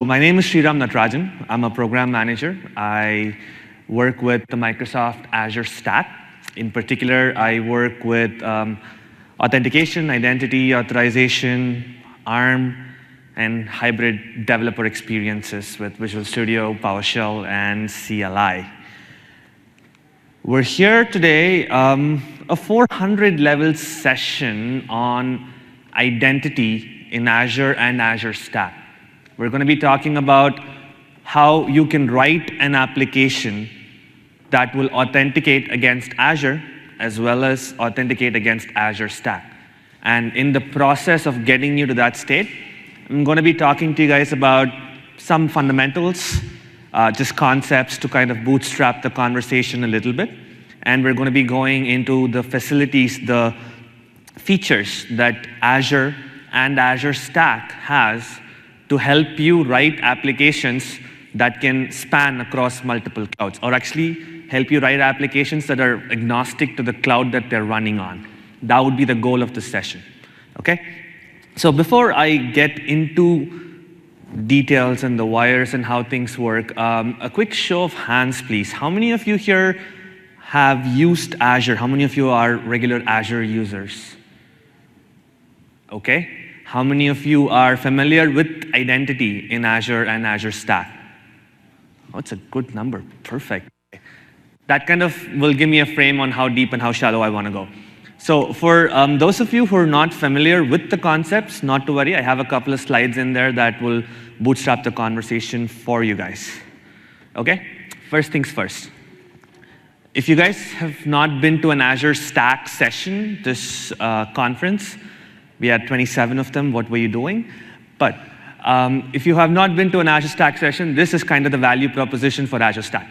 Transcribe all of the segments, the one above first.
My name is Sriram Natarajan. I'm a program manager. I work with the Microsoft Azure Stack. In particular, I work with authentication, identity, authorization, ARM, and hybrid developer experiences with Visual Studio, PowerShell, and CLI. We're here today, a 400 level session on identity in Azure and Azure Stack. We're going to be talking about how you can write an application that will authenticate against Azure as well as authenticate against Azure Stack. And in the process of getting you to that state, I'm going to be talking to you guys about some fundamentals, just concepts to kind of bootstrap the conversation a little bit. And we're going to be going into the facilities, the features that Azure and Azure Stack has to help you write applications that can span across multiple clouds, or actually help you write applications that are agnostic to the cloud that they're running on. That would be the goal of this session, okay? So before I get into details and the wires and how things work, a quick show of hands, please. How many of you here have used Azure? How many of you are regular Azure users? Okay. How many of you are familiar with identity in Azure and Azure Stack? Oh, it's a good number. Perfect. That kind of will give me a frame on how deep and how shallow I want to go. So for those of you who are not familiar with the concepts, not to worry. I have a couple of slides in there that will bootstrap the conversation for you guys. Okay? First things first. If you guys have not been to an Azure Stack session this conference, we had 27 of them. What were you doing? But if you have not been to an Azure Stack session, this is kind of the value proposition for Azure Stack.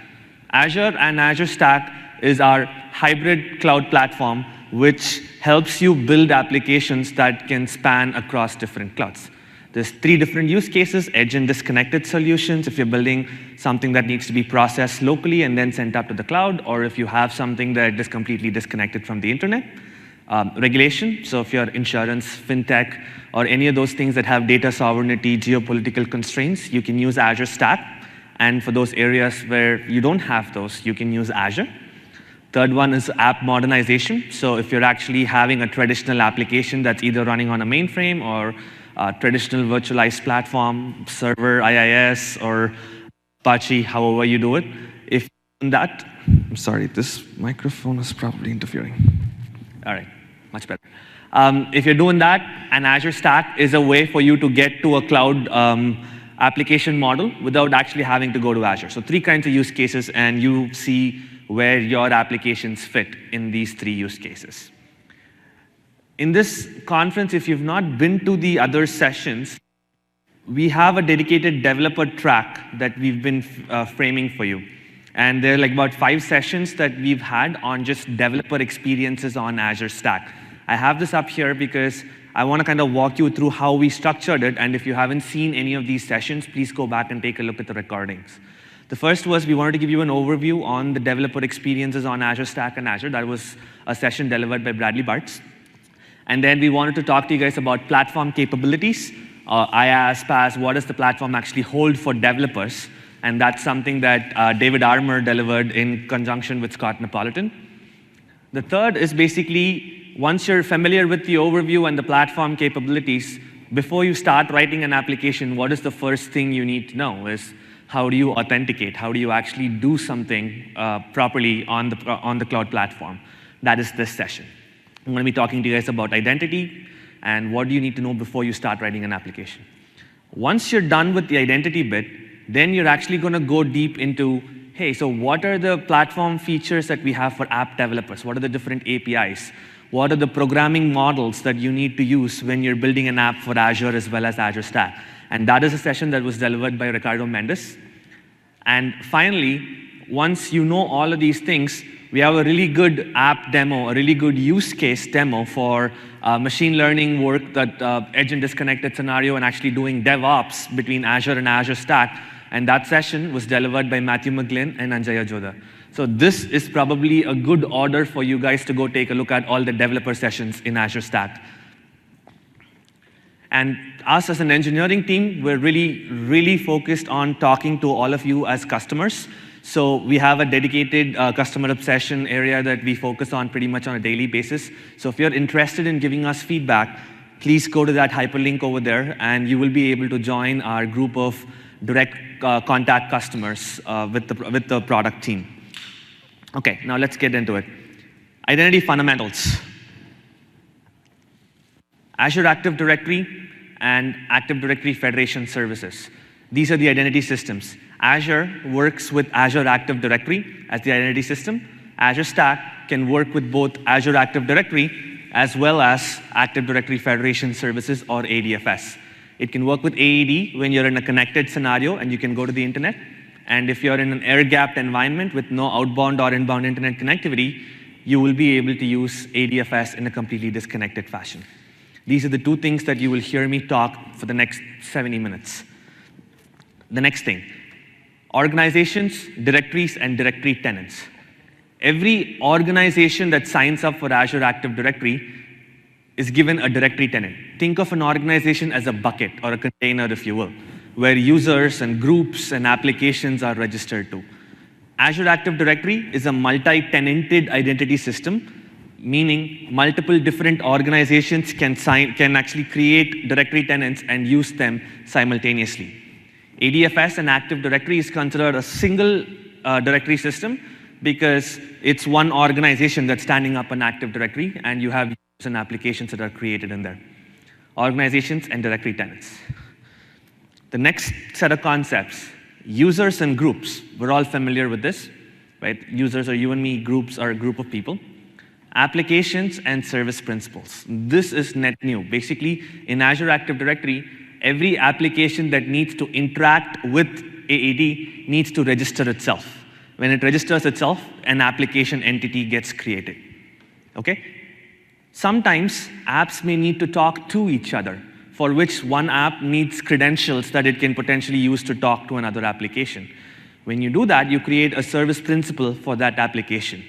Azure and Azure Stack is our hybrid cloud platform which helps you build applications that can span across different clouds. There's 3 different use cases: edge and disconnected solutions, if you're building something that needs to be processed locally and then sent up to the cloud, or if you have something that is completely disconnected from the internet. Regulation, so if you're insurance, fintech, or any of those things that have data sovereignty, geopolitical constraints, you can use Azure Stack. And for those areas where you don't have those, you can use Azure. Third one is app modernization. So if you're actually having a traditional application that's either running on a mainframe or a traditional virtualized platform, server, IIS, or Apache, however you do it, if you're doing that, I'm sorry, this microphone is probably interfering. All right, much better. If you're doing that, an Azure Stack is a way for you to get to a cloud application model without actually having to go to Azure. So 3 kinds of use cases, and you see where your applications fit in these 3 use cases. In this conference, if you've not been to the other sessions, we have a dedicated developer track that we've been framing for you. And there are like about 5 sessions that we've had on just developer experiences on Azure Stack. I have this up here because I want to kind of walk you through how we structured it. And if you haven't seen any of these sessions, please go back and take a look at the recordings. The first was we wanted to give you an overview on the developer experiences on Azure Stack and Azure. That was a session delivered by Bradley Bartz. And then we wanted to talk to you guys about platform capabilities. IaaS, PaaS, what does the platform actually hold for developers? And that's something that David Armour delivered in conjunction with Scott Napolitan. The third is basically, once you're familiar with the overview and the platform capabilities, before you start writing an application, what is the first thing you need to know is how do you authenticate? How do you actually do something properly on the cloud platform? That is this session. I'm going to be talking to you guys about identity and what do you need to know before you start writing an application. Once you're done with the identity bit, then you're actually going to go deep into, hey, so what are the platform features that we have for app developers? What are the different APIs? What are the programming models that you need to use when you're building an app for Azure as well as Azure Stack? And that is a session that was delivered by Ricardo Mendes. And finally, once you know all of these things, we have a really good app demo, a really good use case demo for machine learning work, that edge and disconnected scenario, and actually doing DevOps between Azure and Azure Stack. And that session was delivered by Matthew McGlynn and Anjaya Jodha. So this is probably a good order for you guys to go take a look at all the developer sessions in Azure Stack. And us as an engineering team, we're really focused on talking to all of you as customers. So we have a dedicated customer obsession area that we focus on pretty much on a daily basis. So if you're interested in giving us feedback, please go to that hyperlink over there, and you will be able to join our group of direct contact customers with the product team. Okay, now let's get into it. Identity fundamentals. Azure Active Directory and Active Directory Federation services. These are the identity systems. Azure works with Azure Active Directory as the identity system. Azure Stack can work with both Azure Active Directory as well as Active Directory Federation services, or ADFS. It can work with AED when you're in a connected scenario and you can go to the internet. And if you're in an air-gapped environment with no outbound or inbound internet connectivity, you will be able to use ADFS in a completely disconnected fashion. These are the two things that you will hear me talk for the next 70 minutes. The next thing, organizations, directories, and directory tenants. Every organization that signs up for Azure Active Directory is given a directory tenant. Think of an organization as a bucket or a container, if you will, where users and groups and applications are registered to. Azure Active Directory is a multi-tenanted identity system, meaning multiple different organizations can actually create directory tenants and use them simultaneously. ADFS and Active Directory is considered a single directory system because it's one organization that's standing up an Active Directory, and you have users and applications that are created in there. Organizations and directory tenants. The next set of concepts, users and groups. We're all familiar with this, right? Users are you and me, groups are a group of people. Applications and service principals. This is net new. Basically, in Azure Active Directory, every application that needs to interact with AAD needs to register itself. When it registers itself, an application entity gets created, okay? Sometimes apps may need to talk to each other, for which one app needs credentials that it can potentially use to talk to another application. When you do that, you create a service principal for that application.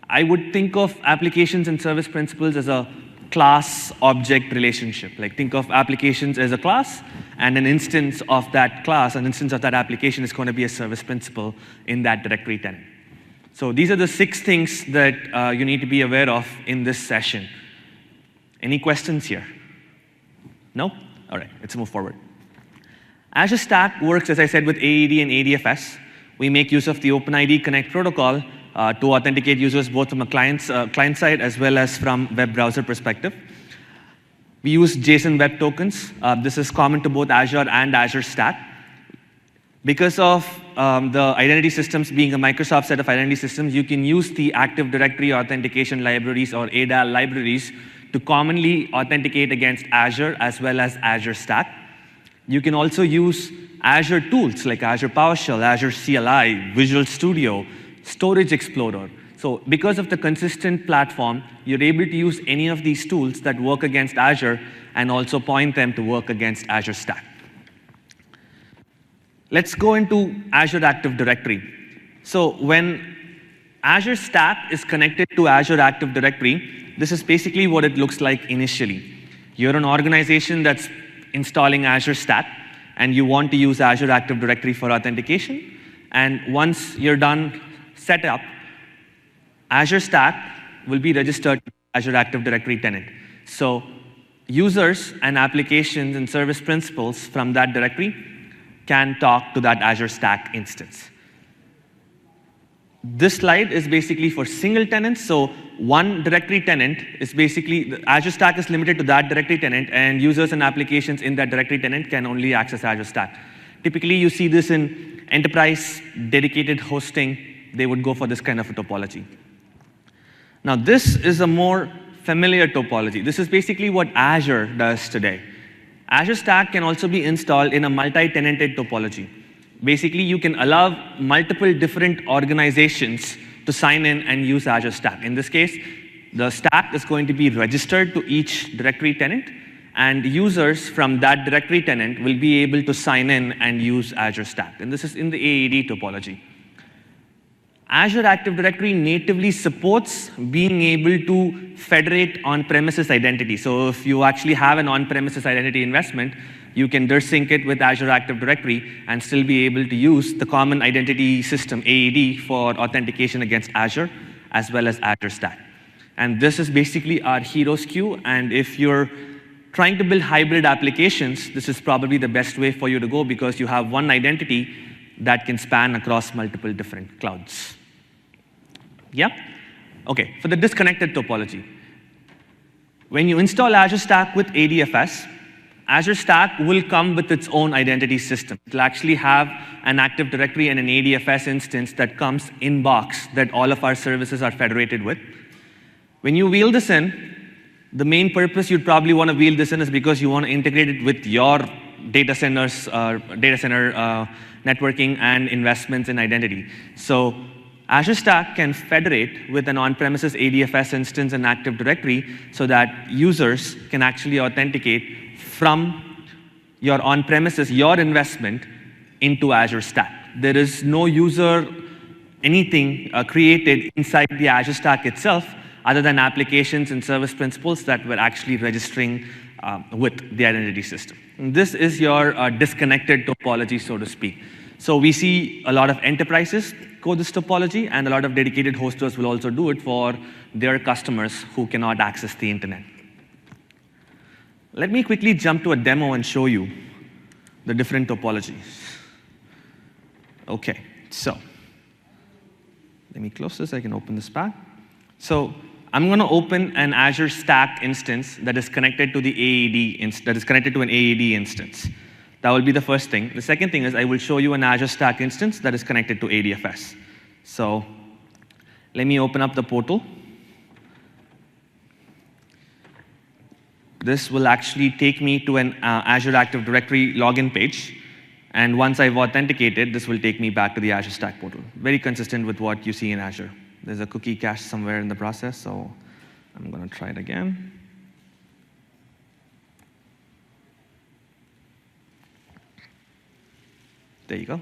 I would think of applications and service principals as a class-object relationship. Like, think of applications as a class, and an instance of that class, an instance of that application is going to be a service principal in that directory tenant. So these are the 6 things that you need to be aware of in this session. Any questions here? No? All right, let's move forward. Azure Stack works, as I said, with AED and ADFS. We make use of the OpenID Connect protocol to authenticate users both from a client side as well as from web browser perspective. We use JSON Web Tokens. This is common to both Azure and Azure Stack. Because of the identity systems being a Microsoft set of identity systems, you can use the Active Directory authentication libraries, or ADAL libraries, to commonly authenticate against Azure as well as Azure Stack. You can also use Azure tools like Azure PowerShell, Azure CLI, Visual Studio, Storage Explorer. So because of the consistent platform, you're able to use any of these tools that work against Azure and also point them to work against Azure Stack. Let's go into Azure Active Directory. So when Azure Stack is connected to Azure Active Directory, this is basically what it looks like initially. You're an organization that's installing Azure Stack, and you want to use Azure Active Directory for authentication. And once you're done set up, Azure Stack will be registered to Azure Active Directory tenant. So users and applications and service principals from that directory can talk to that Azure Stack instance. This slide is basically for single tenants. So one directory tenant is basically, Azure Stack is limited to that directory tenant, and users and applications in that directory tenant can only access Azure Stack. Typically, you see this in enterprise dedicated hosting. They would go for this kind of a topology. Now, this is a more familiar topology. This is basically what Azure does today. Azure Stack can also be installed in a multi-tenanted topology. Basically, you can allow multiple different organizations to sign in and use Azure Stack. In this case, the stack is going to be registered to each directory tenant, and users from that directory tenant will be able to sign in and use Azure Stack. And this is in the AED topology. Azure Active Directory natively supports being able to federate on-premises identity. So if you actually have an on-premises identity investment, you can dir sync it with Azure Active Directory and still be able to use the common identity system, AAD, for authentication against Azure, as well as Azure Stack. And this is basically our heroes queue. And if you're trying to build hybrid applications, this is probably the best way for you to go because you have one identity that can span across multiple different clouds. Yeah? Okay, for the disconnected topology. When you install Azure Stack with ADFS, Azure Stack will come with its own identity system. It'll actually have an Active Directory and an ADFS instance that comes in box that all of our services are federated with. When you wheel this in, the main purpose you'd probably want to wheel this in is because you want to integrate it with your data center networking and investments in identity. So Azure Stack can federate with an on-premises ADFS instance and Active Directory so that users can actually authenticate from your on-premises, your investment, into Azure Stack. There is no user anything created inside the Azure Stack itself other than applications and service principals that were actually registering with the identity system. And this is your disconnected topology, so to speak. So we see a lot of enterprises code this topology, and a lot of dedicated hosters will also do it for their customers who cannot access the internet. Let me quickly jump to a demo and show you the different topologies. Okay, so let me close this. I can open this back. So I'm going to open an Azure Stack instance that is connected to the AAD that is connected to an AAD instance. That will be the first thing. The second thing is I will show you an Azure Stack instance that is connected to ADFS. So let me open up the portal. This will actually take me to an Azure Active Directory login page. And once I've authenticated, this will take me back to the Azure Stack portal. Very consistent with what you see in Azure. There's a cookie cache somewhere in the process, so I'm going to try it again. There you go.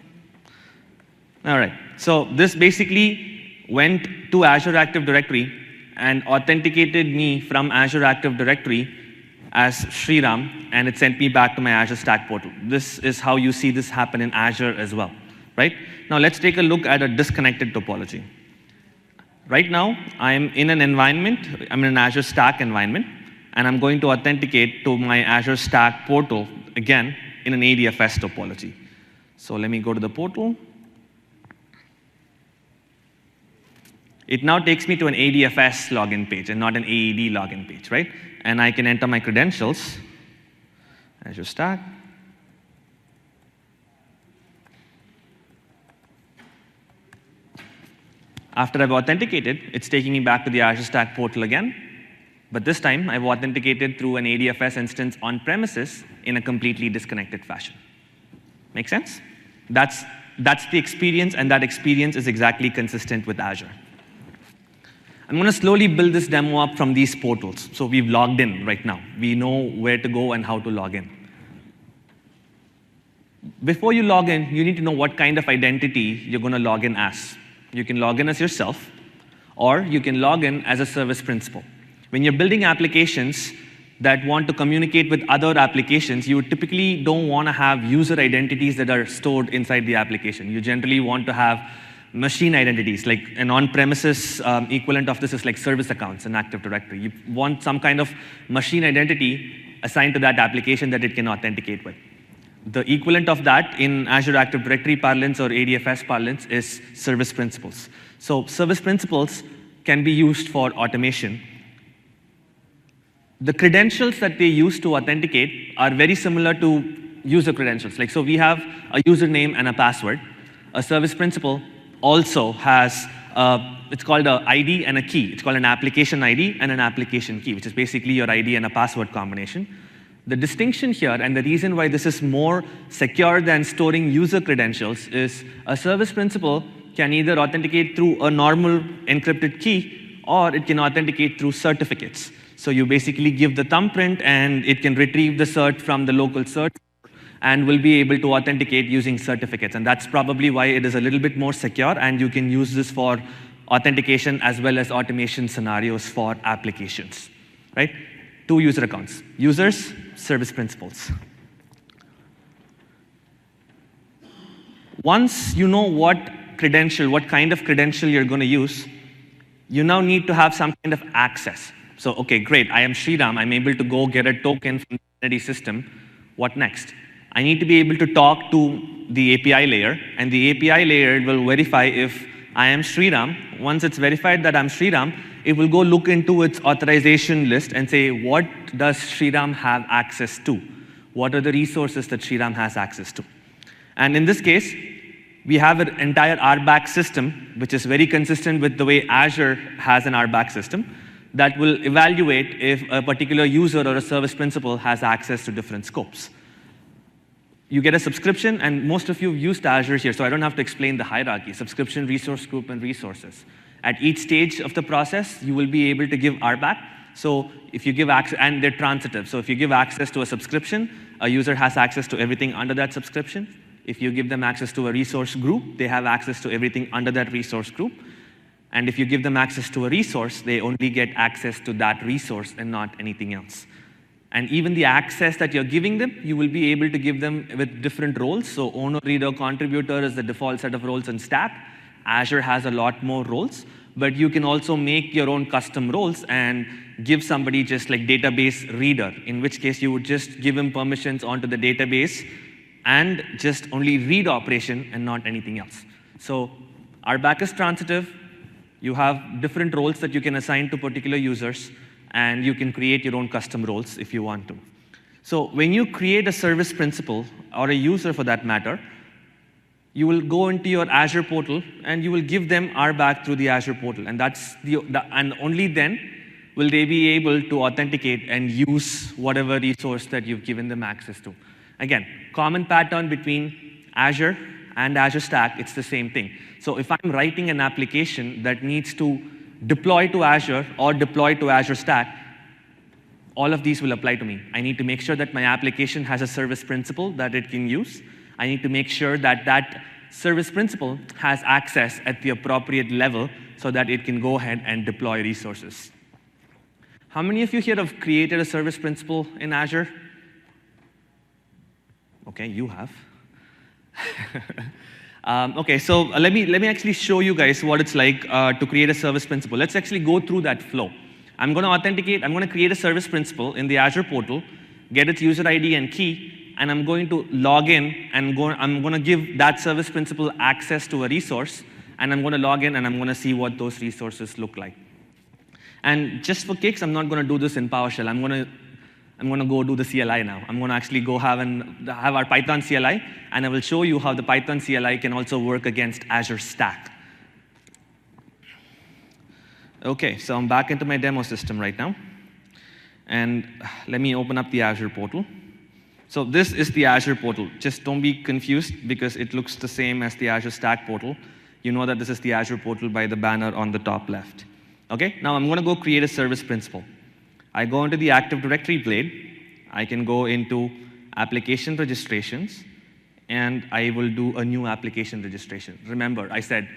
All right, so this basically went to Azure Active Directory and authenticated me from Azure Active Directory as Sriram, and it sent me back to my Azure Stack portal. This is how you see this happen in Azure as well, right? Now let's take a look at a disconnected topology. Right now, I'm in an environment, I'm in an Azure Stack environment, and I'm going to authenticate to my Azure Stack portal, again, in an ADFS topology. So let me go to the portal. It now takes me to an ADFS login page and not an AAD login page, right? And I can enter my credentials, Azure Stack. After I've authenticated, it's taking me back to the Azure Stack portal again. But this time, I've authenticated through an ADFS instance on premises in a completely disconnected fashion. Make sense? That's the experience, and that experience is exactly consistent with Azure. I'm going to slowly build this demo up from these portals. So we've logged in right now. We know where to go and how to log in. Before you log in, you need to know what kind of identity you're going to log in as. You can log in as yourself, or you can log in as a service principal. When you're building applications that want to communicate with other applications, you typically don't want to have user identities that are stored inside the application. You generally want to have machine identities, like an on-premises equivalent of this is like service accounts in Active Directory. You want some kind of machine identity assigned to that application that it can authenticate with. The equivalent of that in Azure Active Directory parlance or ADFS parlance is service principals. So service principals can be used for automation. The credentials that they use to authenticate are very similar to user credentials. Like, so we have a username and a password. A service principal also has, it's called an ID and a key. It's called an application ID and an application key, which is basically your ID and a password combination. The distinction here, and the reason why this is more secure than storing user credentials, is a service principal can either authenticate through a normal encrypted key, or it can authenticate through certificates. So you basically give the thumbprint, and it can retrieve the cert from the local cert and will be able to authenticate using certificates. And that's probably why it is a little bit more secure, and you can use this for authentication as well as automation scenarios for applications, right? 2 user accounts, users, service principals. Once you know what kind of credential you're going to use, you now need to have some kind of access. So, okay, great, I am Sriram, I'm able to go get a token from the identity system. What next? I need to be able to talk to the API layer, and the API layer will verify if I am Sriram. Once it's verified that I'm Sriram, it will go look into its authorization list and say, what does Sriram have access to? What are the resources that Sriram has access to? And in this case, we have an entire RBAC system, which is very consistent with the way Azure has an RBAC system, that will evaluate if a particular user or a service principal has access to different scopes. You get a subscription, and most of you have used Azure here, so I don't have to explain the hierarchy: subscription, resource group, and resources. At each stage of the process, you will be able to give RBAC. So if you give access, and they're transitive, so if you give access to a subscription, a user has access to everything under that subscription. If you give them access to a resource group, they have access to everything under that resource group. And if you give them access to a resource, they only get access to that resource and not anything else. And even the access that you're giving them, you will be able to give them with different roles. So owner, reader, contributor is the default set of roles in Stack. Azure has a lot more roles, but you can also make your own custom roles and give somebody just like database reader, in which case you would just give him permissions onto the database and just only read operation and not anything else. So RBAC is transitive. You have different roles that you can assign to particular users, and you can create your own custom roles if you want to. So when you create a service principal, or a user for that matter, you will go into your Azure portal and you will give them RBAC through the Azure portal. And and only then will they be able to authenticate and use whatever resource that you've given them access to. Again, common pattern between Azure and Azure Stack, it's the same thing. So if I'm writing an application that needs to deploy to Azure or deploy to Azure Stack, all of these will apply to me. I need to make sure that my application has a service principal that it can use. I need to make sure that that service principal has access at the appropriate level so that it can go ahead and deploy resources. How many of you here have created a service principal in Azure? Okay, you have. Okay, so let me actually show you guys what it's like to create a service principal. Let's actually go through that flow. I'm going to authenticate. I'm going to create a service principal in the Azure portal, get its user ID and key, and I'm going to log in, and I'm going to give that service principal access to a resource, and I'm going to log in, and I'm going to see what those resources look like. And just for kicks, I'm not going to do this in PowerShell. I'm going to go do the CLI now. I'm going to actually go have our Python CLI, and I will show you how the Python CLI can also work against Azure Stack. Okay, so I'm back into my demo system right now. And let me open up the Azure portal. So this is the Azure portal. Just don't be confused because it looks the same as the Azure Stack portal. You know that this is the Azure portal by the banner on the top left. Okay, now I'm going to go create a service principal. I go into the Active Directory blade. I can go into application registrations, and I will do a new application registration. Remember, I said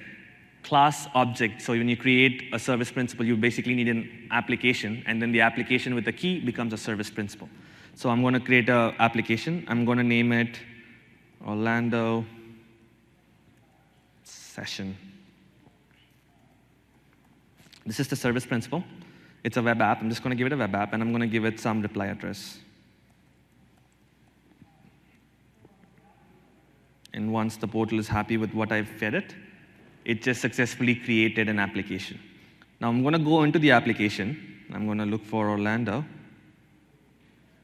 class object. So when you create a service principal, you basically need an application, and then the application with a key becomes a service principal. So I'm going to create an application. I'm going to name it Orlando Session. This is the service principal. It's a web app. I'm just going to give it a web app, and I'm going to give it some reply address. And once the portal is happy with what I've fed it, it just successfully created an application. Now I'm going to go into the application. I'm going to look for Orlando.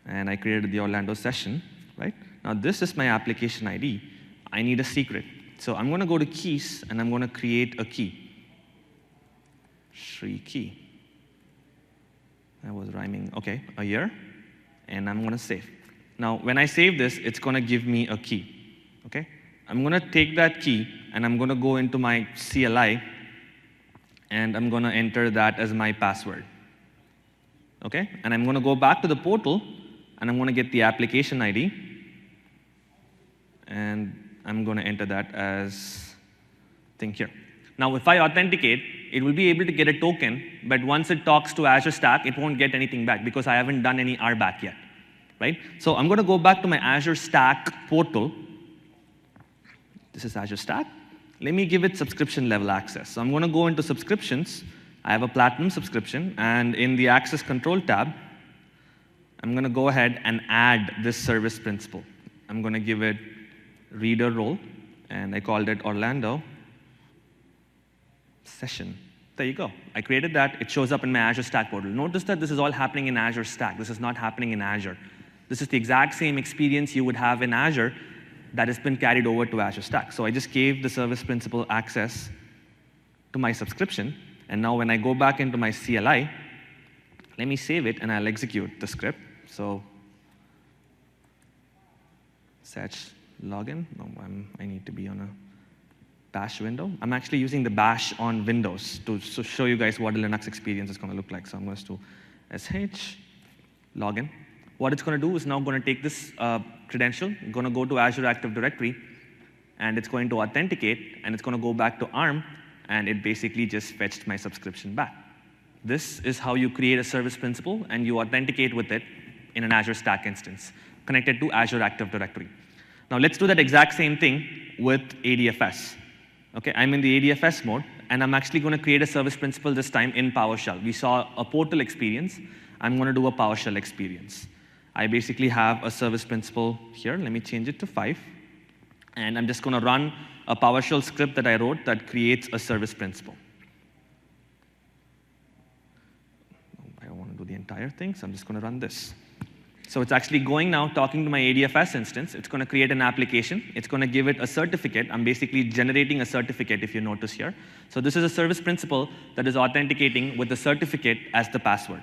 And I created the Orlando session, right? Now this is my application ID. I need a secret. So I'm going to go to keys, and I'm going to create a key. Shri key. That was rhyming. Okay, a year. And I'm going to save. Now when I save this, it's going to give me a key. Okay? I'm going to take that key, and I'm going to go into my CLI, and I'm going to enter that as my password. Okay? And I'm going to go back to the portal, and I'm going to get the application ID, And I'm going to enter that as thing here. Now, if I authenticate, it will be able to get a token, but once it talks to Azure Stack, it won't get anything back because I haven't done any RBAC yet, right? So I'm going to go back to my Azure Stack portal. This is Azure Stack. Let me give it subscription level access. So I'm going to go into subscriptions. I have a platinum subscription, and in the access control tab, I'm going to go ahead and add this service principal. I'm going to give it reader role, and I called it Orlando session. There you go. I created that. It shows up in my Azure Stack portal. Notice that this is all happening in Azure Stack. This is not happening in Azure. This is the exact same experience you would have in Azure that has been carried over to Azure Stack. So I just gave the service principal access to my subscription. And now when I go back into my CLI, let me save it, and I'll execute the script. So search login. No, I need to be on a bash window. I'm actually using the bash on Windows to show you guys what a Linux experience is going to look like. So I'm going to do sh login. What it's going to do is now going to take this credential, going to go to Azure Active Directory, and it's going to authenticate, and it's going to go back to ARM, and it basically just fetched my subscription back. This is how you create a service principal, and you authenticate with it in an Azure Stack instance connected to Azure Active Directory. Now let's do that exact same thing with ADFS. Okay, I'm in the ADFS mode, and I'm actually going to create a service principal this time in PowerShell. We saw a portal experience. I'm going to do a PowerShell experience. I basically have a service principal here. Let me change it to 5. And I'm just going to run a PowerShell script that I wrote that creates a service principal. I don't want to do the entire thing, so I'm just going to run this. So it's actually going now, talking to my ADFS instance. It's going to create an application. It's going to give it a certificate. I'm basically generating a certificate, if you notice here. So this is a service principal that is authenticating with the certificate as the password.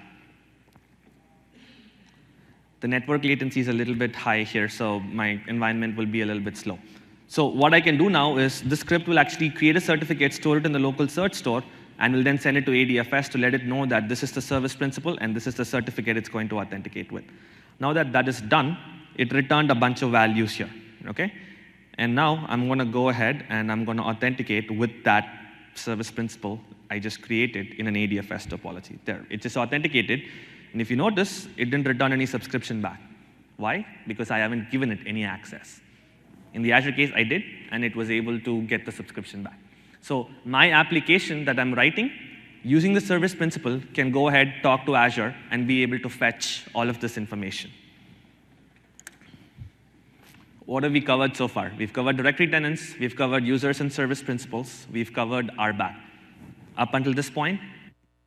The network latency is a little bit high here, so my environment will be a little bit slow. So what I can do now is this script will actually create a certificate, store it in the local search store, and will then send it to ADFS to let it know that this is the service principal and this is the certificate it's going to authenticate with. Now that that is done, it returned a bunch of values here, okay? And now I'm going to go ahead and I'm going to authenticate with that service principal I just created in an ADFS topology. There, it just authenticated. And if you notice, it didn't return any subscription back. Why? Because I haven't given it any access. In the Azure case, I did, and it was able to get the subscription back. So my application that I'm writing, using the service principal, can go ahead, talk to Azure, and be able to fetch all of this information. What have we covered so far? We've covered directory tenants, we've covered users and service principals, we've covered RBAC. Up until this point,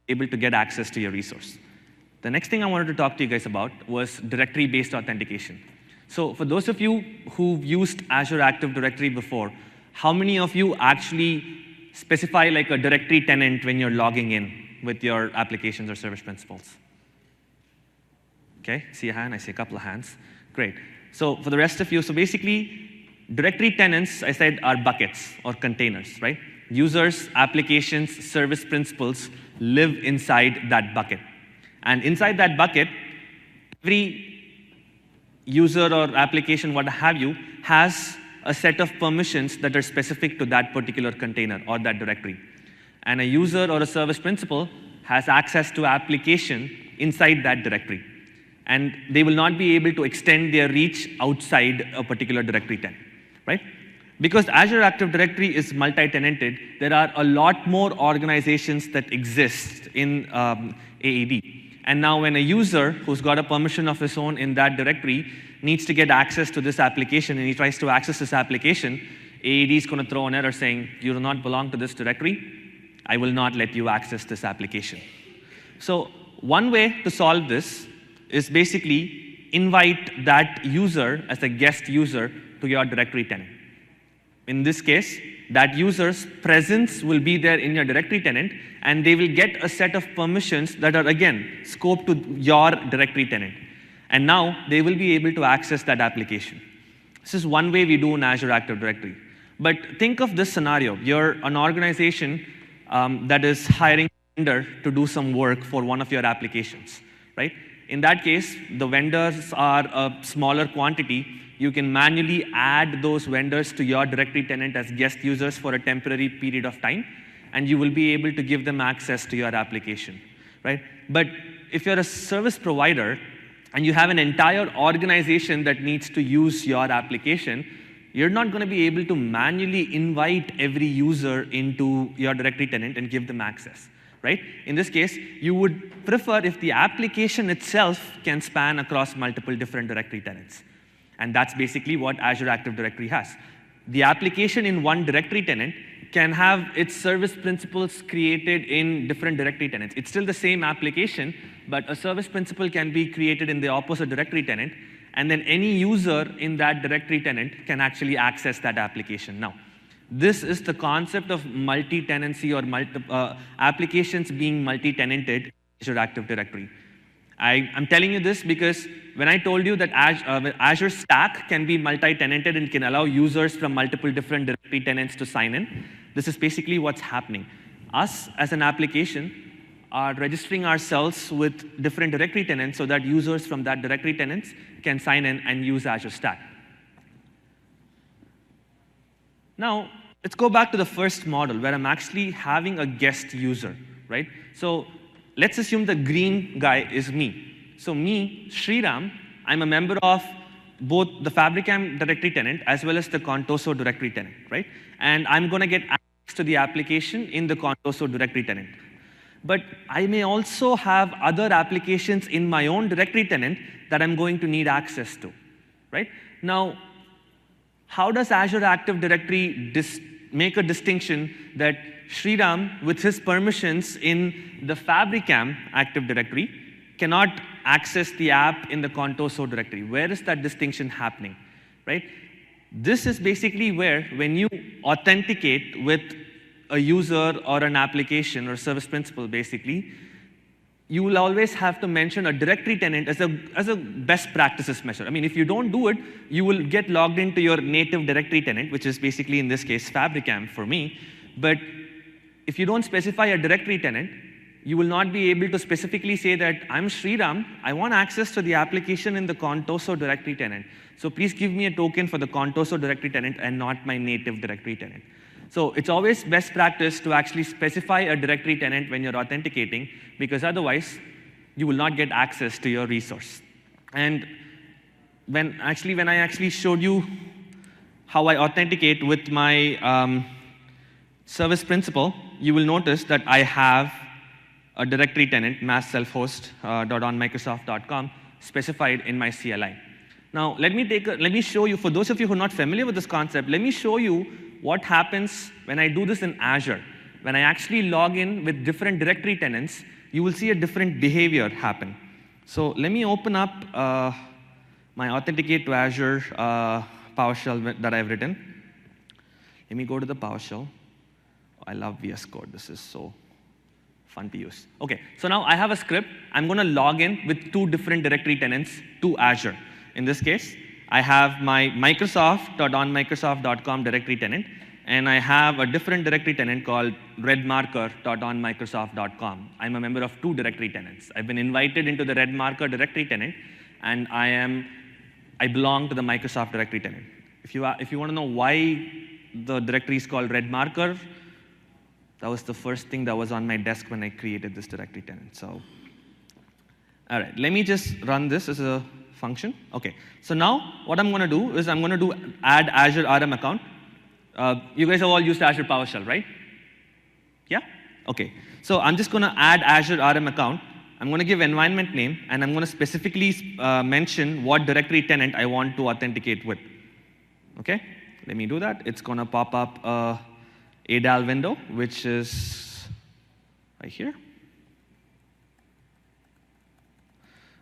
able to get access to your resource. The next thing I wanted to talk to you guys about was directory-based authentication. So for those of you who've used Azure Active Directory before, how many of you actually specify like a directory tenant when you're logging in with your applications or service principals? Okay, see a hand? I see a couple of hands. Great. So for the rest of you, so basically, directory tenants, I said, are buckets or containers, right? Users, applications, service principals live inside that bucket. And inside that bucket, every user or application, what have you, has a set of permissions that are specific to that particular container or that directory. And a user or a service principal has access to application inside that directory. And they will not be able to extend their reach outside a particular directory tenant, right? Because Azure Active Directory is multi-tenanted, there are a lot more organizations that exist in AAD. And now when a user who's got a permission of his own in that directory needs to get access to this application and he tries to access this application, AAD is going to throw an error saying, you do not belong to this directory. I will not let you access this application. So one way to solve this is basically invite that user as a guest user to your directory tenant. In this case, that user's presence will be there in your directory tenant, and they will get a set of permissions that are, again, scoped to your directory tenant. And now they will be able to access that application. This is one way we do in Azure Active Directory. But think of this scenario. You're an organization that is hiring a vendor to do some work for one of your applications, right? In that case, the vendors are a smaller quantity. you can manually add those vendors to your directory tenant as guest users for a temporary period of time, and you will be able to give them access to your application, right? But if you're a service provider and you have an entire organization that needs to use your application, you're not going to be able to manually invite every user into your directory tenant and give them access, right? In this case, you would prefer if the application itself can span across multiple different directory tenants. And that's basically what Azure Active Directory has. The application in one directory tenant can have its service principals created in different directory tenants. It's still the same application, but a service principal can be created in the opposite directory tenant, and then any user in that directory tenant can actually access that application. Now, this is the concept of multi-tenancy or applications being multi-tenanted in Azure Active Directory. I'm telling you this because when I told you that Azure Stack can be multi-tenanted and can allow users from multiple different directory tenants to sign in, this is basically what's happening. Us as an application are registering ourselves with different directory tenants so that users from that directory tenants can sign in and use Azure Stack. Now, let's go back to the first model where I'm actually having a guest user, right? So let's assume the green guy is me. So me, Sriram, I'm a member of both the Fabricam directory tenant as well as the Contoso directory tenant, right? And I'm going to get access to the application in the Contoso directory tenant. But I may also have other applications in my own directory tenant that I'm going to need access to, right? Now, how does Azure Active Directory make a distinction that Sriram, with his permissions in the Fabricam Active Directory, cannot access the app in the Contoso directory? Where is that distinction happening, right? This is basically where, when you authenticate with a user or an application or service principal, basically, you will always have to mention a directory tenant as a best practices measure. I mean, if you don't do it, you will get logged into your native directory tenant, which is basically, in this case, Fabricam for me. But if you don't specify a directory tenant, you will not be able to specifically say that I'm Sriram, I want access to the application in the Contoso directory tenant. So please give me a token for the Contoso directory tenant and not my native directory tenant. So it's always best practice to actually specify a directory tenant when you're authenticating, because otherwise you will not get access to your resource. And when I actually showed you how I authenticate with my service principal, you will notice that I have a directory tenant, mass-self-host.onmicrosoft.com, specified in my CLI. Now, let me show you, for those of you who are not familiar with this concept, let me show you what happens when I do this in Azure. When I actually log in with different directory tenants, you will see a different behavior happen. So let me open up my Authenticate to Azure PowerShell that I've written. Let me go to the PowerShell. Oh, I love VS Code. This is so fun to use. OK, so now I have a script. I'm going to log in with two different directory tenants to Azure. In this case, I have my Microsoft.onmicrosoft.com directory tenant, and I have a different directory tenant called redmarker.onmicrosoft.com. I'm a member of two directory tenants. I've been invited into the redmarker directory tenant, and I belong to the Microsoft directory tenant. If you want to know why the directory is called redmarker, that was the first thing that was on my desk when I created this directory tenant. So, all right, let me just run this as a function. OK, so now what I'm going to do is I'm going to add Azure RM account. You guys have all used Azure PowerShell, right? Yeah? OK, so I'm just going to add Azure RM account. I'm going to give environment name, and I'm going to specifically mention what directory tenant I want to authenticate with. OK, let me do that. It's going to pop up a ADAL window, which is right here.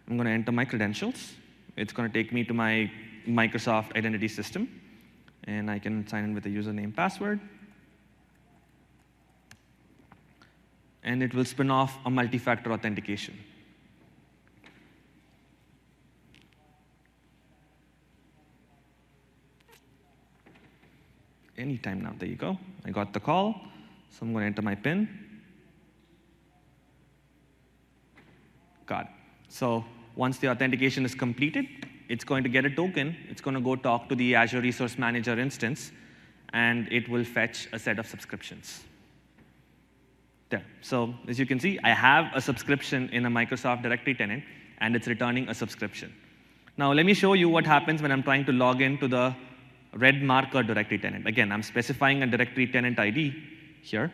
I'm going to enter my credentials. It's going to take me to my Microsoft identity system, and I can sign in with a username password. And it will spin off a multi-factor authentication. Anytime now, there you go. I got the call, so I'm going to enter my PIN. Got it. So once the authentication is completed, it's going to get a token, it's going to go talk to the Azure Resource Manager instance, and it will fetch a set of subscriptions. There. So as you can see, I have a subscription in a Microsoft directory tenant, and it's returning a subscription. Now let me show you what happens when I'm trying to log into the red marker directory tenant. Again, I'm specifying a directory tenant ID here.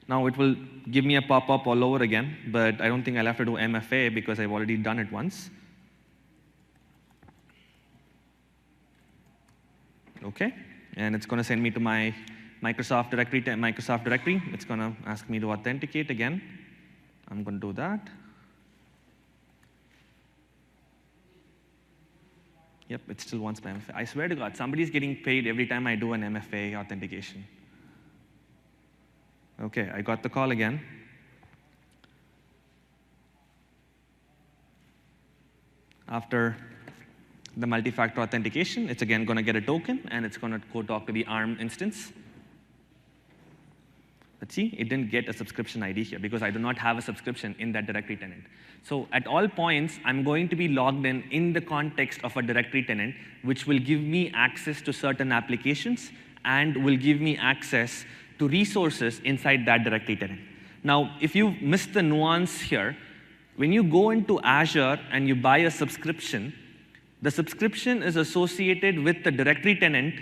Now it will give me a pop-up all over again, but I don't think I'll have to do MFA because I've already done it once. Okay, and it's going to send me to my Microsoft directory. It's going to ask me to authenticate again. I'm going to do that. Yep, it still wants my MFA. I swear to God, somebody's getting paid every time I do an MFA authentication. Okay, I got the call again. After the multi-factor authentication, it's again going to get a token, and it's going to go talk to the ARM instance. But see, it didn't get a subscription ID here because I do not have a subscription in that directory tenant. So at all points, I'm going to be logged in the context of a directory tenant, which will give me access to certain applications and will give me access to resources inside that directory tenant. Now, if you missed the nuance here, when you go into Azure and you buy a subscription, the subscription is associated with the directory tenant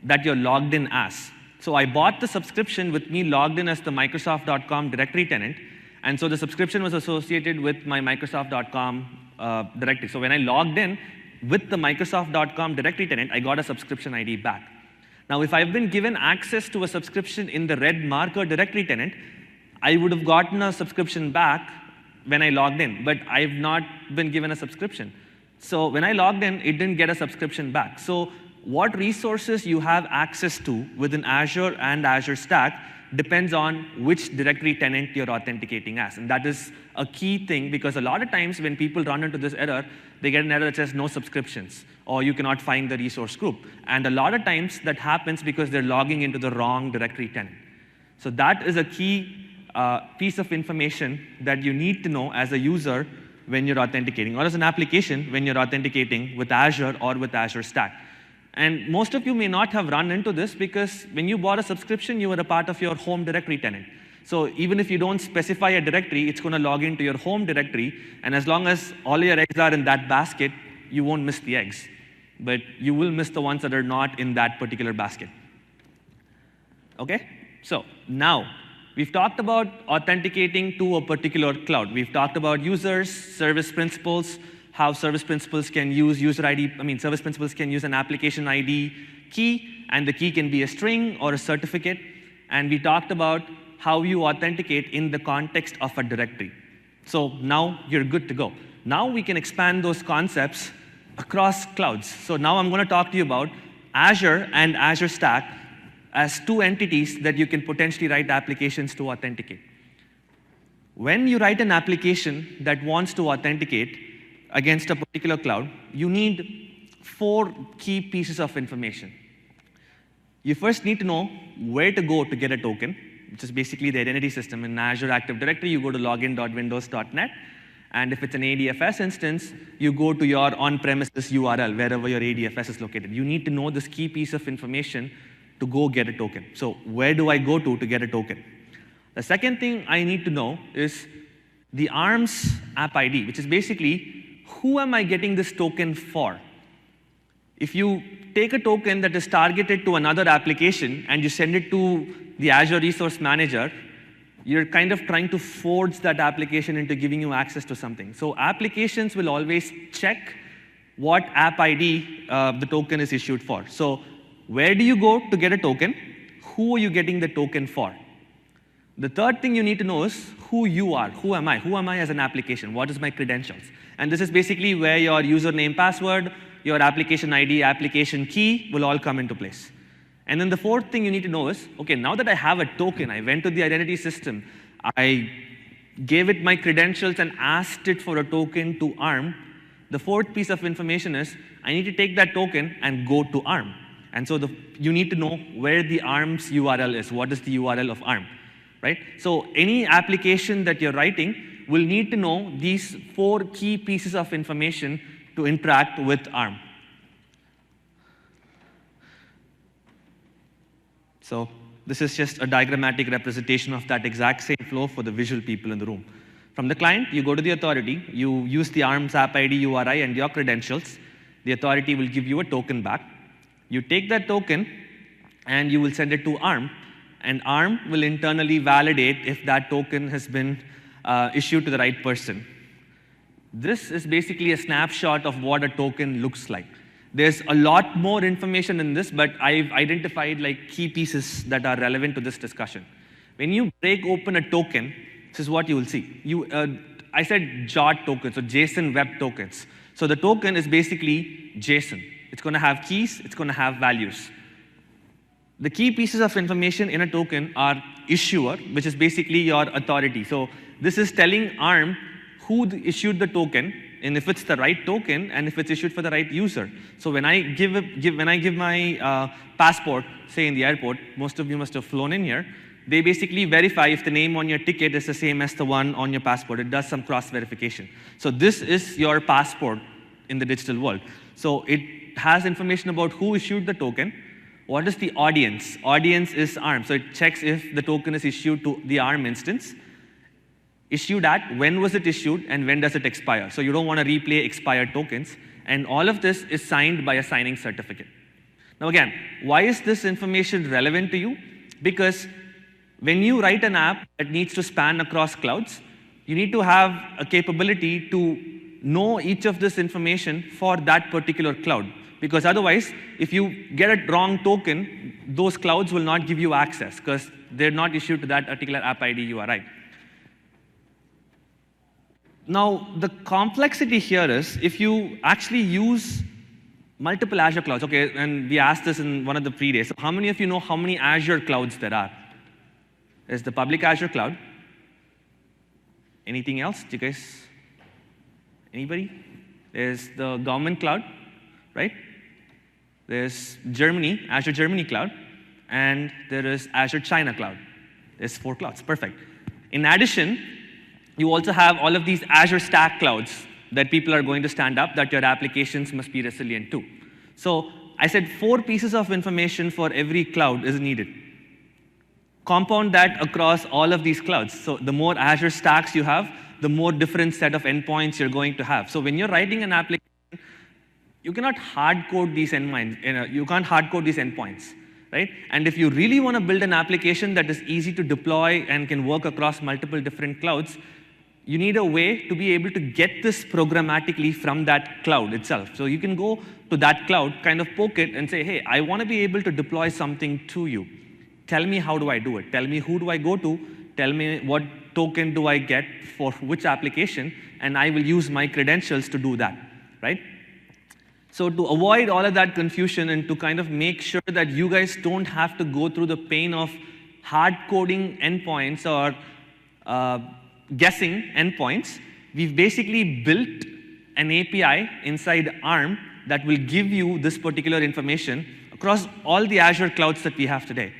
that you're logged in as. So I bought the subscription with me logged in as the Microsoft.com directory tenant, and so the subscription was associated with my Microsoft.com directory. So when I logged in with the Microsoft.com directory tenant, I got a subscription ID back. Now, if I've been given access to a subscription in the red marker directory tenant, I would have gotten a subscription back when I logged in, but I've not been given a subscription. So when I logged in, it didn't get a subscription back. So what resources you have access to within Azure and Azure Stack depends on which directory tenant you're authenticating as. And that is a key thing, because a lot of times when people run into this error, they get an error that says no subscriptions, or you cannot find the resource group. And a lot of times that happens because they're logging into the wrong directory tenant. So that is a key piece of information that you need to know as a user when you're authenticating, or as an application when you're authenticating with Azure or with Azure Stack. And most of you may not have run into this because when you bought a subscription, you were a part of your home directory tenant. So even if you don't specify a directory, it's going to log into your home directory, and as long as all your eggs are in that basket, you won't miss the eggs. But you will miss the ones that are not in that particular basket. Okay? So now, we've talked about authenticating to a particular cloud. We've talked about users, service principals, how service principals can use service principals can use an application ID key, and the key can be a string or a certificate. And we talked about how you authenticate in the context of a directory. So now you're good to go. Now we can expand those concepts across clouds. So now I'm going to talk to you about Azure and Azure Stack as two entities that you can potentially write applications to authenticate. When you write an application that wants to authenticate against a particular cloud, you need 4 key pieces of information. You first need to know where to go to get a token, which is basically the identity system. In Azure Active Directory, you go to login.windows.net. And if it's an ADFS instance, you go to your on-premises URL, wherever your ADFS is located. You need to know this key piece of information to go get a token. So where do I go to get a token? The second thing I need to know is the ARMS app ID, which is basically, who am I getting this token for? If you take a token that is targeted to another application and you send it to the Azure Resource Manager, you're kind of trying to force that application into giving you access to something. So applications will always check what app ID the token is issued for. So where do you go to get a token? Who are you getting the token for? The third thing you need to know is who you are. Who am I? Who am I as an application? What is my credentials? And this is basically where your username, password, your application ID, application key will all come into place. And then the fourth thing you need to know is, okay, now that I have a token, I went to the identity system, I gave it my credentials and asked it for a token to ARM. The fourth piece of information is, I need to take that token and go to ARM. And so you need to know where the ARM's URL is. What is the URL of ARM, right? So any application that you're writing will need to know these 4 key pieces of information to interact with ARM. So this is just a diagrammatic representation of that exact same flow for the visual people in the room. From the client, you go to the authority, you use the ARM's app ID URI and your credentials. The authority will give you a token back. You take that token and you will send it to ARM, and ARM will internally validate if that token has been issued to the right person. This is basically a snapshot of what a token looks like. There's a lot more information in this, but I've identified like key pieces that are relevant to this discussion. When you break open a token, this is what you will see. I said JWT tokens, or JSON Web Tokens. So the token is basically JSON. It's going to have keys, it's going to have values. The key pieces of information in a token are issuer, which is basically your authority. So this is telling ARM who issued the token, and if it's the right token, and if it's issued for the right user. So when I give my passport, say in the airport, most of you must have flown in here, they basically verify if the name on your ticket is the same as the one on your passport. It does some cross-verification. So this is your passport in the digital world. So it has information about who issued the token. What is the audience? Audience is ARM. So it checks if the token is issued to the ARM instance. Issued at, when was it issued, and when does it expire? So you don't want to replay expired tokens. And all of this is signed by a signing certificate. Now again, why is this information relevant to you? Because when you write an app that needs to span across clouds, you need to have a capability to know each of this information for that particular cloud. Because otherwise, if you get a wrong token, those clouds will not give you access because they're not issued to that particular app ID URI. Now, the complexity here is if you actually use multiple Azure clouds, okay, and we asked this in one of the pre-days, how many of you know how many Azure clouds there are? There's the public Azure cloud. Anything else? Do you guys, anybody? There's the government cloud, right? There's Germany, Azure Germany cloud, and there is Azure China cloud. There's 4 clouds, perfect. In addition, you also have all of these Azure Stack clouds that people are going to stand up that your applications must be resilient to. So I said 4 pieces of information for every cloud is needed. Compound that across all of these clouds. So the more Azure stacks you have, the more different set of endpoints you're going to have. So when you're writing an application, you cannot hard code these endpoints. You can't hard code these endpoints, right? And if you really want to build an application that is easy to deploy and can work across multiple different clouds, you need a way to be able to get this programmatically from that cloud itself. So you can go to that cloud, kind of poke it and say, hey, I want to be able to deploy something to you. Tell me how do I do it? Tell me who do I go to? Tell me what token do I get for which application, and I will use my credentials to do that, right? So to avoid all of that confusion and to kind of make sure that you guys don't have to go through the pain of hard coding endpoints or guessing endpoints, we've basically built an API inside ARM that will give you this particular information across all the Azure clouds that we have today,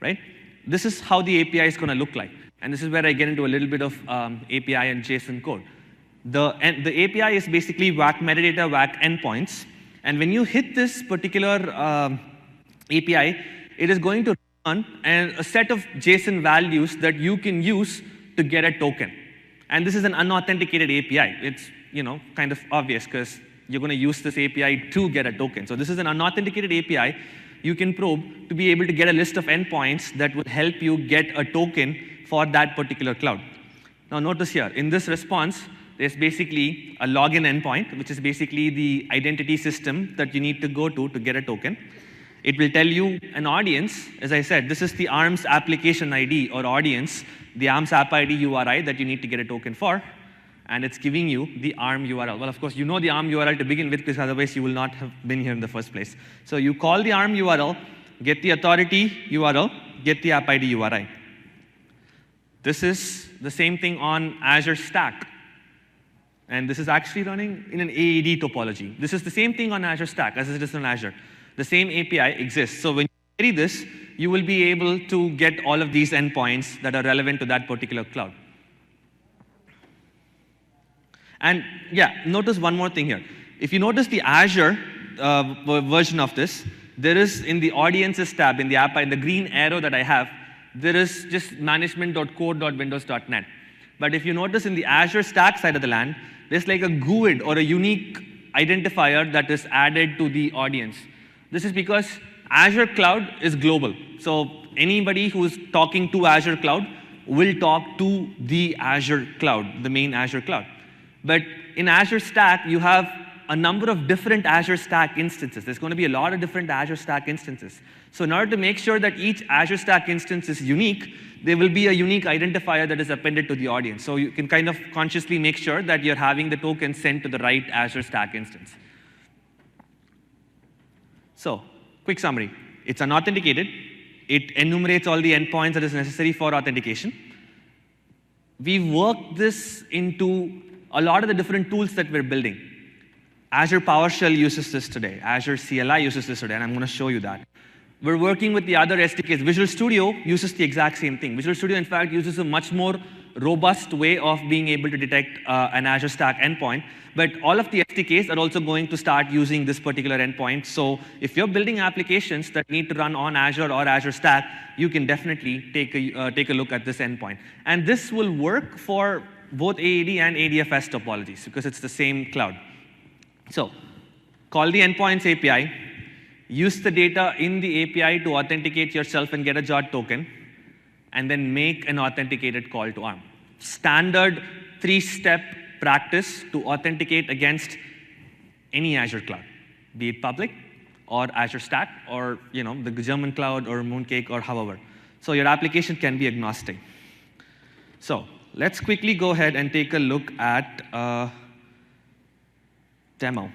right? This is how the API is going to look like. And this is where I get into a little bit of API and JSON code. The API is basically WAC metadata, WAC endpoints. And when you hit this particular API, it is going to run a set of JSON values that you can use to get a token. And this is an unauthenticated API. It's kind of obvious because you're going to use this API to get a token. So this is an unauthenticated API you can probe to be able to get a list of endpoints that will help you get a token for that particular cloud. Now notice here, in this response, there's basically a login endpoint, which is basically the identity system that you need to go to get a token. It will tell you an audience. As I said, this is the ARM's application ID or audience, the ARM's app ID URI that you need to get a token for. And it's giving you the ARM URL. Well, of course, you know the ARM URL to begin with, because otherwise you will not have been here in the first place. So you call the ARM URL, get the authority URL, get the app ID URI. This is the same thing on Azure Stack. And this is actually running in an AED topology. This is the same thing on Azure Stack as it is on Azure. The same API exists. So when you query this, you will be able to get all of these endpoints that are relevant to that particular cloud. And yeah, notice one more thing here. If you notice the Azure version of this, there is in the Audiences tab in the app, in the green arrow that I have, there is just management.core.windows.net. But if you notice in the Azure Stack side of the LAN, there's like a GUID or a unique identifier that is added to the audience. This is because Azure Cloud is global. So anybody who's talking to Azure Cloud will talk to the Azure Cloud, the main Azure Cloud. But in Azure Stack, you have a number of different Azure Stack instances. There's going to be a lot of different Azure Stack instances. So in order to make sure that each Azure Stack instance is unique, there will be a unique identifier that is appended to the audience. So you can kind of consciously make sure that you're having the token sent to the right Azure Stack instance. So, quick summary. It's unauthenticated. It enumerates all the endpoints that is necessary for authentication. We've worked this into a lot of the different tools that we're building. Azure PowerShell uses this today. Azure CLI uses this today, and I'm going to show you that. We're working with the other SDKs. Visual Studio uses the exact same thing. Visual Studio, in fact, uses a much more robust way of being able to detect an Azure Stack endpoint. But all of the SDKs are also going to start using this particular endpoint. So if you're building applications that need to run on Azure or Azure Stack, you can definitely take a look at this endpoint. And this will work for both AAD and ADFS topologies because it's the same cloud. So call the endpoints API, use the data in the API to authenticate yourself and get a JWT token, and then make an authenticated call to ARM. Standard 3-step practice to authenticate against any Azure cloud, be it public or Azure Stack or the German cloud or Mooncake or however. So your application can be agnostic. So let's quickly go ahead and take a look at a demo.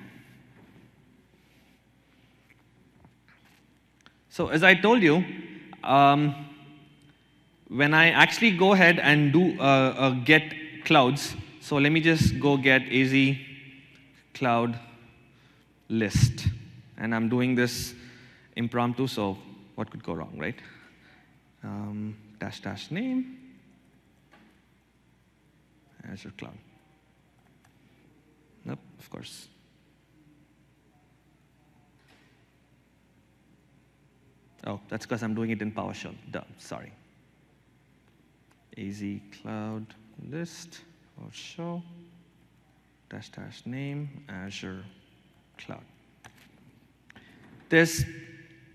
So as I told you, when I actually go ahead and do get clouds, so let me just go get AZ cloud list. And I'm doing this impromptu, so what could go wrong, right? -- name, Azure cloud. Nope, of course. Oh, that's because I'm doing it in PowerShell. Duh, sorry. AZ cloud list or show -- name Azure cloud. There's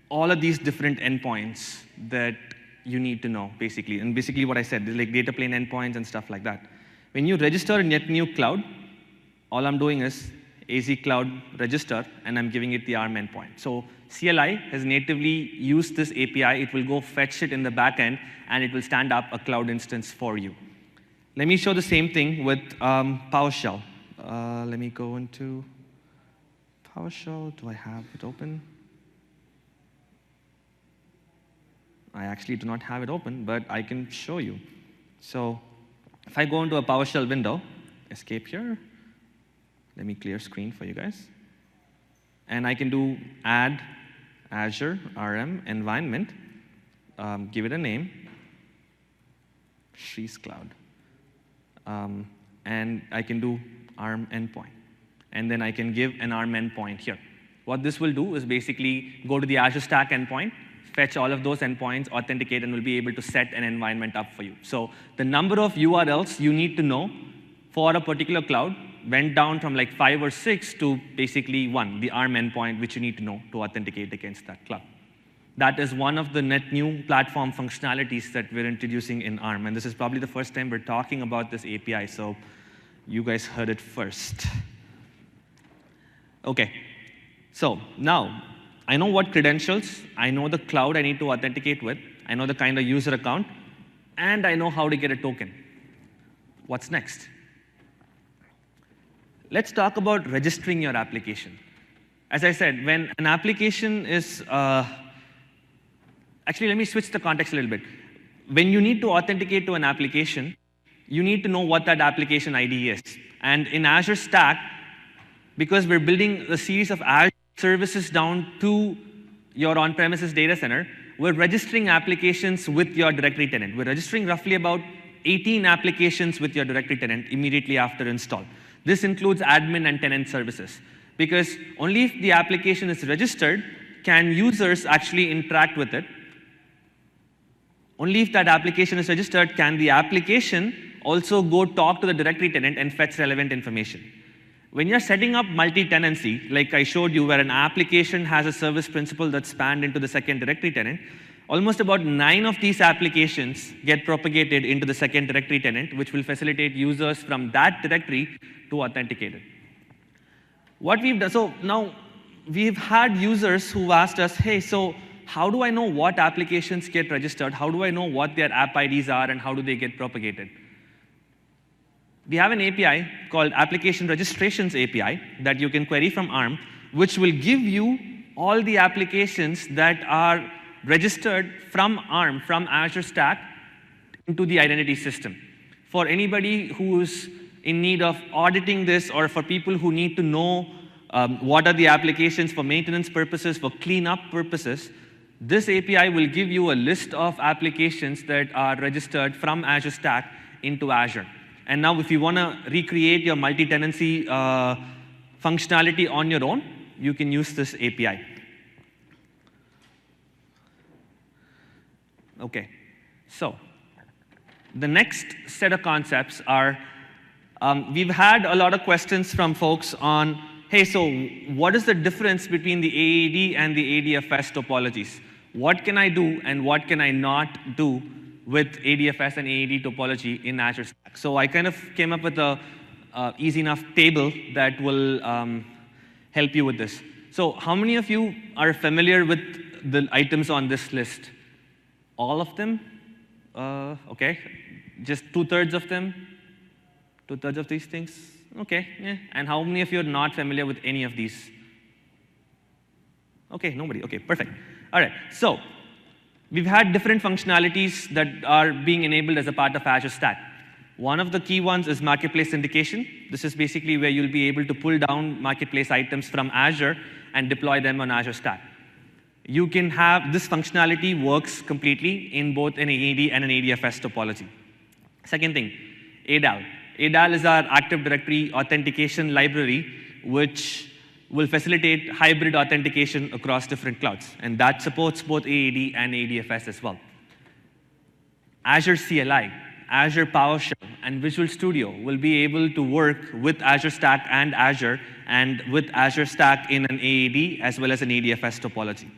all of these different endpoints that you need to know, basically. And basically what I said, there's like data plane endpoints and stuff like that. When you register a net new cloud, all I'm doing is AZ cloud register, and I'm giving it the ARM endpoint. So CLI has natively used this API. It will go fetch it in the backend, and it will stand up a cloud instance for you. Let me show the same thing with PowerShell. Let me go into PowerShell. Do I have it open? I actually do not have it open, but I can show you. So if I go into a PowerShell window, escape here. Let me clear screen for you guys. And I can do add Azure RM environment, give it a name, Shree's Cloud. And I can do ARM endpoint. And then I can give an ARM endpoint here. What this will do is basically go to the Azure Stack endpoint, fetch all of those endpoints, authenticate, and will be able to set an environment up for you. So the number of URLs you need to know for a particular cloud went down from like 5 or 6 to basically 1, the ARM endpoint, which you need to know to authenticate against that cloud. That is one of the net new platform functionalities that we're introducing in ARM. And this is probably the first time we're talking about this API, so you guys heard it first. OK, so now I know what credentials, I know the cloud I need to authenticate with, I know the kind of user account, and I know how to get a token. What's next? Let's talk about registering your application. As I said, when an application is, actually, let me switch the context a little bit. When you need to authenticate to an application, you need to know what that application ID is. And in Azure Stack, because we're building a series of Azure services down to your on-premises data center, we're registering applications with your directory tenant. We're registering roughly about 18 applications with your directory tenant immediately after install. This includes admin and tenant services. because only if the application is registered can users actually interact with it. Only if that application is registered can the application also go talk to the directory tenant and fetch relevant information. When you're setting up multi-tenancy, like I showed you, where an application has a service principal that's spanned into the second directory tenant, almost about 9 of these applications get propagated into the second directory tenant, which will facilitate users from that directory to authenticate it. What we've done, so now we've had users who asked us, hey, so how do I know what applications get registered? How do I know what their app IDs are and how do they get propagated? We have an API called Application Registrations API that you can query from ARM, which will give you all the applications that are registered from ARM, from Azure Stack, into the identity system. For anybody who's in need of auditing this, or for people who need to know what are the applications for maintenance purposes, for cleanup purposes, this API will give you a list of applications that are registered from Azure Stack into Azure. And now if you want to recreate your multi-tenancy functionality on your own, you can use this API. Okay, so the next set of concepts are, we've had a lot of questions from folks on, hey, so what is the difference between the AAD and the ADFS topologies? What can I do and what can I not do with ADFS and AAD topology in Azure Stack? So I kind of came up with a easy enough table that will help you with this. So how many of you are familiar with the items on this list? All of them? Okay. Just 2/3 of them? 2/3 of these things? Okay. Yeah. And how many of you are not familiar with any of these? Okay, nobody. Okay, perfect. All right. So we've had different functionalities that are being enabled as a part of Azure Stack. One of the key ones is marketplace syndication. This is basically where you'll be able to pull down marketplace items from Azure and deploy them on Azure Stack. You can have this functionality works completely in both an AAD and an ADFS topology. Second thing, ADAL. ADAL is our Active Directory Authentication Library, which will facilitate hybrid authentication across different clouds. And that supports both AAD and ADFS as well. Azure CLI, Azure PowerShell, and Visual Studio will be able to work with Azure Stack and with Azure Stack in an AAD as well as an ADFS topology.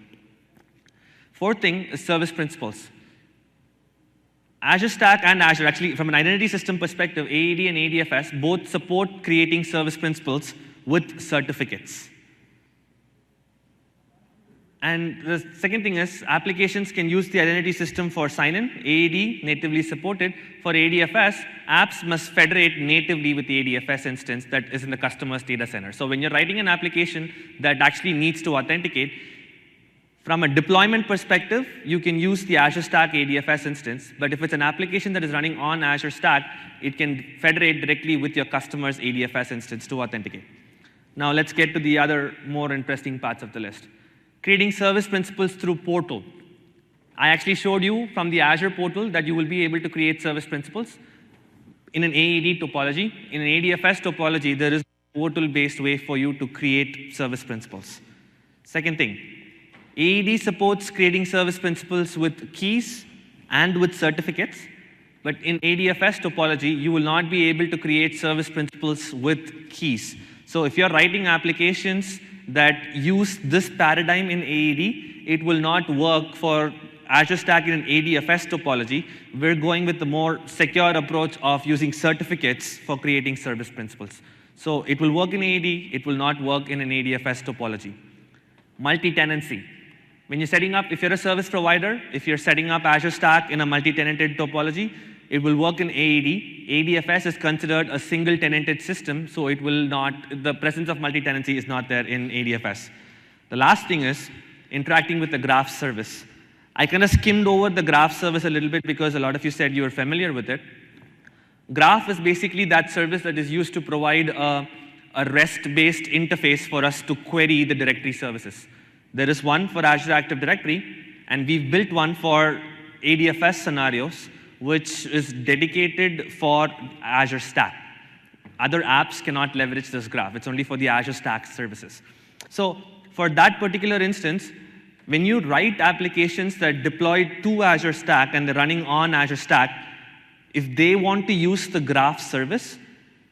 Fourth thing is service principals. Azure Stack and Azure, actually from an identity system perspective, AAD and ADFS both support creating service principals with certificates. And the second thing is applications can use the identity system for sign-in, AAD natively supported. For ADFS, apps must federate natively with the ADFS instance that is in the customer's data center. So when you're writing an application that actually needs to authenticate, from a deployment perspective, you can use the Azure Stack ADFS instance, but if it's an application that is running on Azure Stack, it can federate directly with your customer's ADFS instance to authenticate. Now let's get to the other more interesting parts of the list. Creating service principals through portal. I actually showed you from the Azure portal that you will be able to create service principals in an AAD topology. In an ADFS topology, there is a portal-based way for you to create service principals. Second thing, AAD supports creating service principals with keys and with certificates, but in ADFS topology, you will not be able to create service principals with keys. So if you're writing applications that use this paradigm in AAD, it will not work for Azure Stack in an ADFS topology. We're going with the more secure approach of using certificates for creating service principals. So it will work in AAD, it will not work in an ADFS topology. Multi-tenancy. When you're setting up, if you're a service provider, if you're setting up Azure Stack in a multi-tenanted topology, it will work in AAD. ADFS is considered a single tenanted system, so it will not, the presence of multi-tenancy is not there in ADFS. The last thing is interacting with the graph service. I kind of skimmed over the graph service a little bit because a lot of you said you were familiar with it. Graph is basically that service that is used to provide a REST-based interface for us to query the directory services. There is one for Azure Active Directory, and we've built one for ADFS scenarios, which is dedicated for Azure Stack. Other apps cannot leverage this graph. It's only for the Azure Stack services. So for that particular instance, when you write applications that deploy to Azure Stack and they're running on Azure Stack, if they want to use the graph service,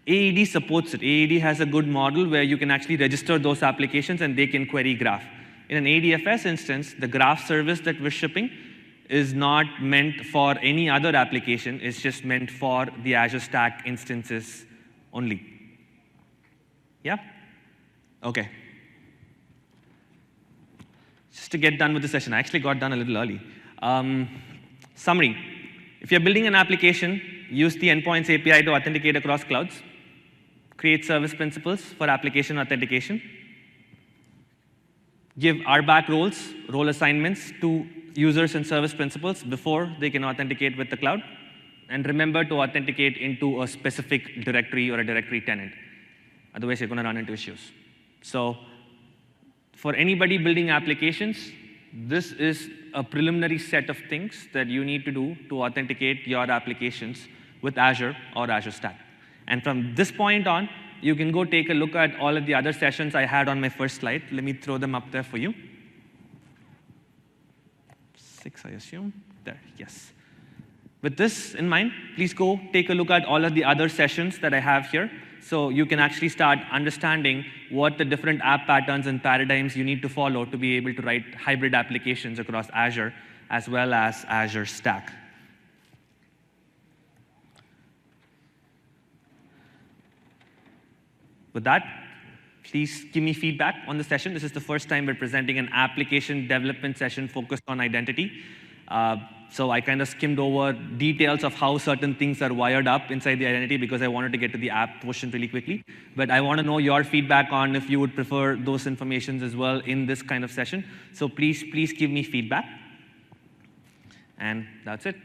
AED supports it. AED has a good model where you can actually register those applications and they can query graph. In an ADFS instance, the graph service that we're shipping is not meant for any other application. It's just meant for the Azure Stack instances only. Yeah? Okay. Just to get done with the session, I actually got done a little early. Summary. If you're building an application, use the Endpoints API to authenticate across clouds. Create service principals for application authentication. Give RBAC roles, role assignments to users and service principals before they can authenticate with the cloud. And remember to authenticate into a specific directory or a directory tenant. Otherwise, you're going to run into issues. So for anybody building applications, this is a preliminary set of things that you need to do to authenticate your applications with Azure or Azure Stack. And from this point on, you can go take a look at all of the other sessions I had on my first slide. Let me throw them up there for you. 6, I assume. There, yes. With this in mind, please go take a look at all of the other sessions that I have here, so you can actually start understanding what the different app patterns and paradigms you need to follow to be able to write hybrid applications across Azure as well as Azure Stack. With that, please give me feedback on the session. This is the first time we're presenting an application development session focused on identity. So I kind of skimmed over details of how certain things are wired up inside the identity because I wanted to get to the app portion really quickly. But I want to know your feedback on if you would prefer those informations as well in this kind of session. So please give me feedback. And that's it.